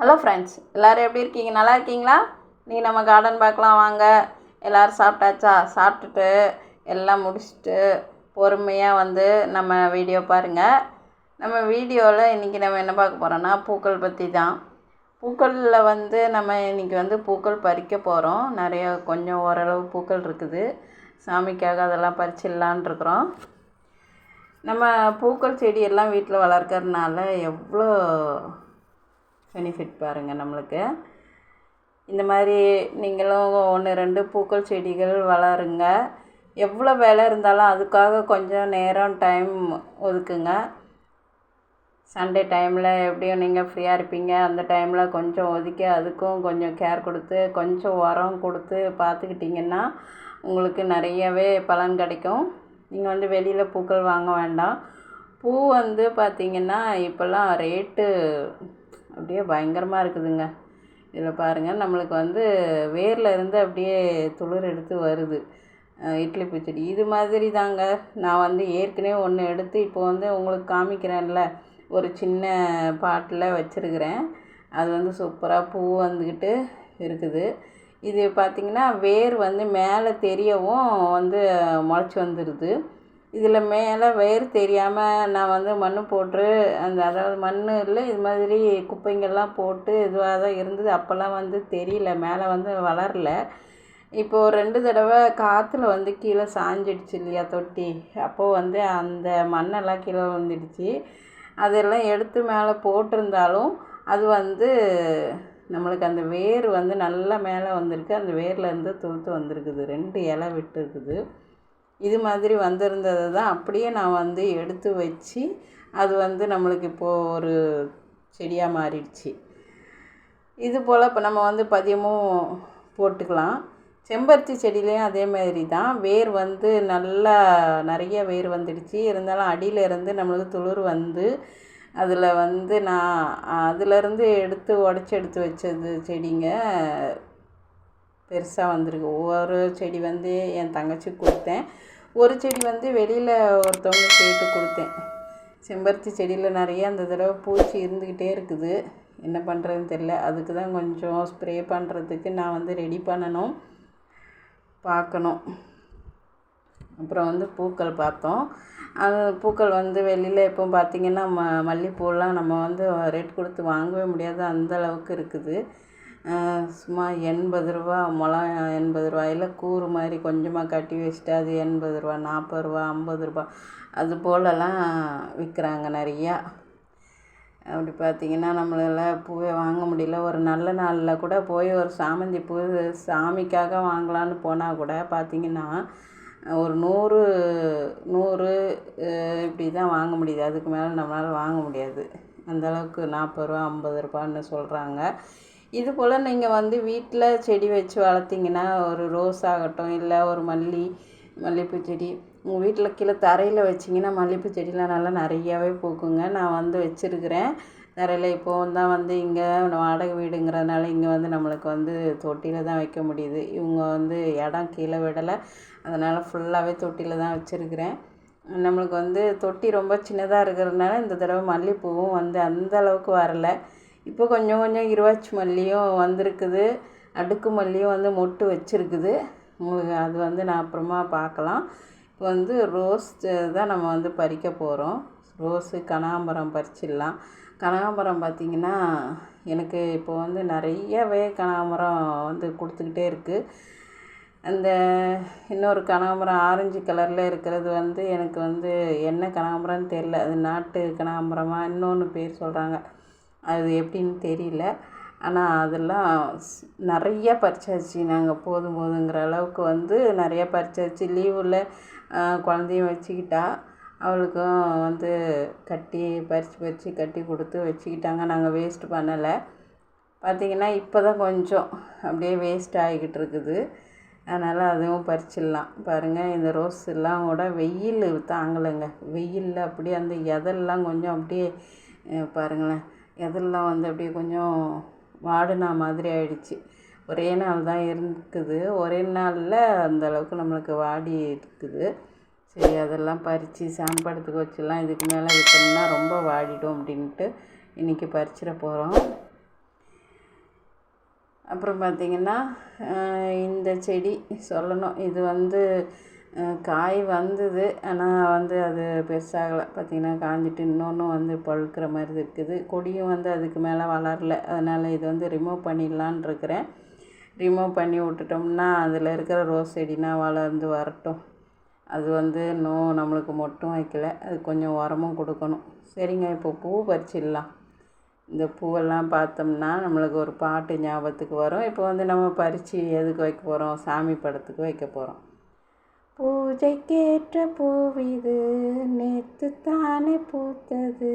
Hello friends, எல்லோரும் எப்படி இருக்கீங்க? நல்லா இருக்கீங்களா? நீ நம்ம கார்டன் பார்க்கலாம் வாங்க. எல்லோரும் சாப்பிட்டாச்சா? சாப்பிட்டுட்டு எல்லாம் முடிச்சுட்டு பொறுமையாக நம்ம வீடியோ பாருங்கள். நம்ம வீடியோவில் இன்றைக்கி நம்ம என்ன பார்க்க போகிறோன்னா பூக்கள் பற்றி தான். பூக்களில் நம்ம இன்றைக்கி பூக்கள் பறிக்க போகிறோம். நிறைய கொஞ்சம் ஓரளவு பூக்கள் இருக்குது. சாமிக்காக அதெல்லாம் பறிச்சிடலான் இருக்கிறோம். நம்ம பூக்கள் செடியெல்லாம் வீட்டில் வளர்க்கறதுனால எவ்வளோ பெனிஃபிட் பாருங்கள் நம்மளுக்கு. இந்த மாதிரி நீங்களும் 1-2 பூக்கள் செடிகள் வளருங்க. எவ்வளோ வேலை இருந்தாலும் அதுக்காக கொஞ்சம் நேரம் டைம் ஒதுக்குங்க. சண்டே டைமில் எப்படியும் நீங்கள் ஃப்ரீயாக இருப்பீங்க. அந்த டைமில் கொஞ்சம் ஒதுக்கி அதுக்கும் கொஞ்சம் கேர் கொடுத்து கொஞ்சம் உரம் கொடுத்து பார்த்துக்கிட்டிங்கன்னா உங்களுக்கு நிறையவே பலன் கிடைக்கும். நீங்கள் வெளியில் பூக்கள் வாங்க வேண்டாம். பூ பார்த்திங்கன்னா இப்போல்லாம் ரேட்டு அப்படியே பயங்கரமாக இருக்குதுங்க. இதில் பாருங்கள், நம்மளுக்கு வேரில் இருந்து அப்படியே துளிர் எடுத்து வருது. இட்லி பூச்செடி இது மாதிரி தாங்க. நான் ஏற்கனவே ஒன்று எடுத்து இப்போ உங்களுக்கு காமிக்கிறேன்ல, ஒரு சின்ன பாட்டில் வச்சுருக்கிறேன். அது சூப்பராக பூ வந்துக்கிட்டு இருக்குது. இது பார்த்திங்கன்னா வேர் மேலே தெரியவும் முளைச்சி வந்துடுது. இதில் மேலே வேர் தெரியாமல் நான் மண் போட்டு அதாவது மண் இல்லை, இது மாதிரி குப்பைங்கள்லாம் போட்டு இதுவாக தான் இருந்தது. அப்போல்லாம் தெரியல, மேலே வளரல. இப்போது 2 தடவை காற்றுல கீழே சாஞ்சிடுச்சு இல்லையா தொட்டி. அப்போது அந்த மண்ணெல்லாம் கீழே வந்துடுச்சு. அதெல்லாம் எடுத்து மேலே போட்டிருந்தாலும் அது நம்மளுக்கு அந்த வேர் நல்லா மேலே வந்திருக்கு. அந்த வேர்லேருந்து துளுத்து வந்திருக்குது. 2 இலை விட்டுருக்குது. இது மாதிரி வந்திருந்ததை தான் அப்படியே நான் எடுத்து வச்சு அது நம்மளுக்கு இப்போது ஒரு செடியாக மாறிடுச்சு. இது போல் இப்போ நம்ம பதியமும் போட்டுக்கலாம். செம்பருத்தி செடியிலையும் அதே மாதிரி தான். வேர் நல்லா நிறைய வேர் வந்துடுச்சு. இருந்தாலும் அடியில் இருந்து நம்மளுக்கு துளிர் அதில் நான் அதிலேருந்து எடுத்து உடச்சி எடுத்து வச்சது செடிங்க பெருசாக வந்திருக்கு. ஒவ்வொரு செடி என் தங்கச்சிக்கு கொடுத்தேன். ஒரு செடி வெளியில் ஒருத்தவங்க கேட்டு கொடுத்தேன். செம்பருத்தி செடியில் நிறைய அந்த தடவை பூச்சி இருந்துக்கிட்டே இருக்குது. என்ன பண்ணுறதுன்னு தெரில. அதுக்கு தான் கொஞ்சம் ஸ்ப்ரே பண்ணுறதுக்கு நான் ரெடி பண்ணணும், பார்க்கணும். அப்புறம் பூக்கள் பார்த்தோம். அந்த பூக்கள் வெளியில் இப்போ பார்த்திங்கன்னா மல்லிகைப்பூலாம் நம்ம ரேட் கொடுத்து வாங்கவே முடியாது, அந்தளவுக்கு இருக்குது. சும்மா 80 ரூபா முழம். 80 ரூபாயில் கூறு மாதிரி கொஞ்சமாக கட்டி வச்சுட்டு அது 80 ரூபா, 40 ரூபா, 50 ரூபா அது போலலாம் விற்கிறாங்க நிறையா. அப்படி பார்த்திங்கன்னா நம்மளால் பூவே வாங்க முடியல. ஒரு நல்ல நாளில் கூட போய் ஒரு சாமந்தி பூ சாமிக்காக வாங்கலான்னு போனால் கூட பார்த்திங்கன்னா ஒரு 100 இப்படி தான் வாங்க முடியுது. அதுக்கு மேலே நம்மளால் வாங்க முடியாது. அந்தளவுக்கு 40 ரூபா 50 ரூபான்னு சொல்கிறாங்க. இது போல் நீங்கள் வீட்டில் செடி வச்சு வளர்த்திங்கன்னா, ஒரு ரோஸ் ஆகட்டும், இல்லை ஒரு மல்லிகைப்பூ செடி உங்கள் வீட்டில் கீழே தரையில் வச்சிங்கன்னா மல்லிகைப்பூ செடிலாம் நல்லா நிறையாவே பூக்குங்க. நான் வச்சுருக்கிறேன் தரையில். இப்போது தான் இங்கே வாடகை வீடுங்கிறதுனால இங்கே நம்மளுக்கு தொட்டியில் தான் வைக்க முடியுது. இவங்க இடம் கீழே விடலை, அதனால் ஃபுல்லாகவே தொட்டியில் தான் வச்சுருக்கிறேன். நம்மளுக்கு தொட்டி ரொம்ப சின்னதாக இருக்கிறதுனால இந்த தடவை மல்லிகைப்பூவும் அந்தளவுக்கு வரலை. இப்போ கொஞ்சம் கொஞ்சம் இருவாச்சி மல்லியும் வந்திருக்குது. அடுக்கு மல்லியும் மொட்டு வச்சுருக்குது. உங்களுக்கு அது நான் அப்புறமா பார்க்கலாம். இப்போ ரோஸ் தான் நம்ம பறிக்க போகிறோம். ரோஸு கனகாம்பரம் பறிச்சிடலாம். கனகாம்பரம் பார்த்திங்கன்னா எனக்கு இப்போது நிறையவே கனகாம்பரம் கொடுத்துக்கிட்டே இருக்குது. அந்த இன்னொரு கனகாம்பரம் ஆரஞ்சு கலரில் இருக்கிறது எனக்கு என்ன கனகாம்பரம்னு தெரில. அது நாட்டு கனகாம்பரமா இன்னொன்று பேர் சொல்கிறாங்க, அது எப்படின்னு தெரியல. ஆனால் அதெல்லாம் நிறையா பறிச்சாச்சு. நாங்கள் போதுங்கிற அளவுக்கு நிறையா பறிச்சாச்சு. லீவில் குழந்தையும் வச்சுக்கிட்டா, அவளுக்கும் கட்டி பறித்து கட்டி கொடுத்து வச்சுக்கிட்டாங்க. நாங்கள் வேஸ்ட்டு பண்ணலை. பார்த்திங்கன்னா இப்போ தான் கொஞ்சம் அப்படியே வேஸ்ட் ஆகிக்கிட்டு இருக்குது. அதனால் அதுவும் பறிச்சிடலாம். பாருங்கள், இந்த ரோஸ் எல்லாம் கூட வெயில் தாங்கலைங்க. வெயிலில் அப்படியே அந்த இதெல்லாம் கொஞ்சம் அப்படியே பாருங்களேன், இதெல்லாம் அப்படியே கொஞ்சம் வாடின மாதிரி ஆயிடுச்சு. ஒரே நாள் தான் இருக்குது. ஒரே நாளில் அந்தளவுக்கு நம்மளுக்கு வாடி இருக்குது. சரி, அதெல்லாம் பறித்து சாம்படுத்துக்கு வச்சிடலாம். இதுக்கு மேலே விட்டோம்னா ரொம்ப வாடிடும் அப்படின்ட்டு இன்றைக்கி பறிச்சிட போகிறோம். அப்புறம் பார்த்திங்கன்னா இந்த செடி சொல்லணும், இது வந்து காய் வந்தது, ஆனால் வந்து அது பெருசாகலை. பார்த்திங்கன்னா காஞ்சிட்டு இன்னொன்று வந்து பழுக்கிற மாதிரி இருக்குது. கொடியும் வந்து அதுக்கு மேலே வளரல. அதனால் இது வந்து ரிமூவ் பண்ணிடலான் இருக்கிறேன். ரிமூவ் பண்ணி விட்டுட்டோம்னா அதில் இருக்கிற ரோஸ் செடினா வளர்ந்து வரட்டும். அது வந்து இன்னும் நம்மளுக்கு மொட்டும் வைக்கல, அது கொஞ்சம் உரமும் கொடுக்கணும். சரிங்க, இப்போ பூ பறிச்சிடலாம். இந்த பூவெல்லாம் பார்த்தோம்னா நம்மளுக்கு ஒரு பாட்டு ஞாபகத்துக்கு வரும். இப்போ வந்து நம்ம பறித்து எதுக்கு வைக்க போகிறோம்? சாமி படத்துக்கு வைக்க போகிறோம். பூஜைக்கேற்ற பூவிது நேற்று தானே பூத்தது,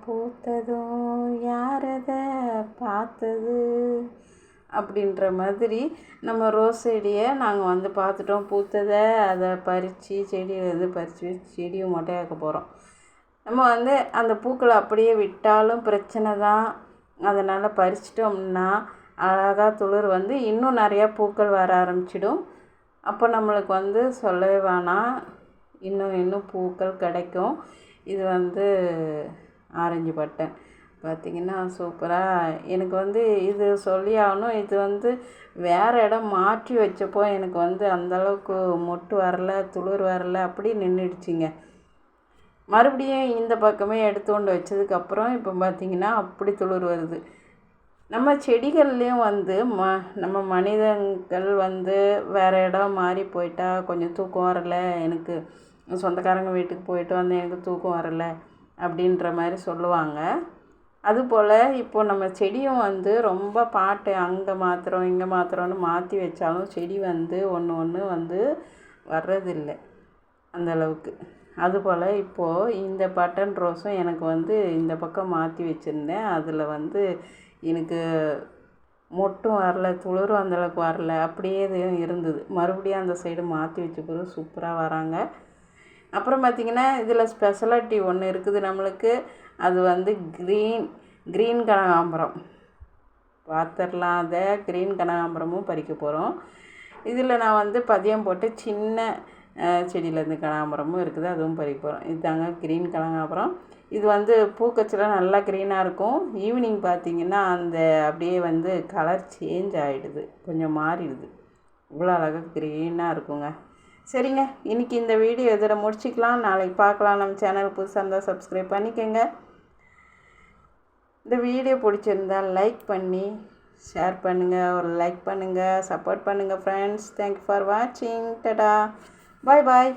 பூத்ததும் யாரதை பார்த்தது அப்படின்ற மாதிரி நம்ம ரோஸ் செடியை நாங்கள் வந்து பார்த்துட்டோம். பூத்ததை அதை பறித்து செடியிலேருந்து பறித்து செடியை மொட்டையாக்க போகிறோம். நம்ம வந்து அந்த பூக்களை அப்படியே விட்டாலும் பிரச்சனை தான். அதனால் பறிச்சிட்டோம்னா அழகாக துளிர் வந்து இன்னும் நிறையா பூக்கள் வர ஆரம்பிச்சிடும். அப்போ நம்மளுக்கு வந்து சொல்லவே வேணாம், இன்னும் பூக்கள் கிடைக்கும். இது வந்து ஆரஞ்சு பட்டன் பார்த்திங்கன்னா சூப்பராக. எனக்கு வந்து இது சொல்லி ஆகணும், இது வந்து வேறு இடம் மாற்றி வச்சப்போ எனக்கு வந்து அந்தளவுக்கு மொட்டு வரலை, துளிர் வரலை, அப்படி நின்றுடுச்சிங்க. மறுபடியும் இந்த பக்கமே எடுத்து கொண்டு வச்சதுக்கப்புறம் இப்போ பார்த்திங்கன்னா அப்படி துளிர் வருது. நம்ம செடிகள்லேயும் வந்து நம்ம மனிதர்கள் வந்து வேறு இடம் மாறி போயிட்டா கொஞ்சம் தூக்கம் வரலை, எனக்கு சொந்தக்காரங்க வீட்டுக்கு போயிட்டு வந்து எனக்கு தூக்கம் வரலை அப்படின்ற மாதிரி சொல்லுவாங்க. அதுபோல் இப்போது நம்ம செடியும் வந்து ரொம்ப பாட்டு அங்கே மாத்திரம் இங்கே மாத்திரம்னு மாற்றி வச்சாலும் செடி வந்து ஒன்று வந்து வர்றதில்லை அந்தளவுக்கு. அதுபோல் இப்போது இந்த பட்டன் ரோஸும் எனக்கு வந்து இந்த பக்கம் மாற்றி வச்சுருந்தேன். அதில் வந்து எனக்கு மொட்டும் வரல, துளிரும் அந்தளவுக்கு வரல, அப்படியே இருந்தது. மறுபடியும் அந்த சைடு மாற்றி வச்ச பிறகு சூப்பராக வராங்க. அப்புறம் பார்த்திங்கன்னா இதில் ஸ்பெஷாலிட்டி ஒன்று இருக்குது நம்மளுக்கு. அது வந்து க்ரீன் கனகாம்பரம் பார்த்துடலாம். அதை க்ரீன் கனகாம்பரமும் பறிக்க போகிறோம். இதில் நான் வந்து பதியம் போட்டு சின்ன செடியிலேருந்து கனகாம்பரமும் இருக்குது, அதுவும் பறிக்க போகிறோம். இதுதாங்க க்ரீன் கனகாம்பரம். இது வந்து பூக்கச்செல்லாம் நல்லா க்ரீனாக இருக்கும். ஈவினிங் பார்த்திங்கன்னா அந்த அப்படியே வந்து கலர் சேஞ்ச் ஆகிடுது, கொஞ்சம் மாறிடுது. இவ்வளோ அழகாக க்ரீனாக இருக்குங்க. சரிங்க, இன்றைக்கி இந்த வீடியோ இதில் முடிச்சிக்கலாம். நாளைக்கு பார்க்கலாம். நம்ம சேனல் புதுசாக இருந்தால் சப்ஸ்கிரைப் பண்ணிக்கோங்க. இந்த வீடியோ பிடிச்சிருந்தால் லைக் பண்ணி ஷேர் பண்ணுங்கள், ஒரு லைக் பண்ணுங்கள், சப்போர்ட் பண்ணுங்கள் ஃப்ரெண்ட்ஸ். தேங்க்யூ ஃபார் வாட்சிங். டடா, பாய் பாய்.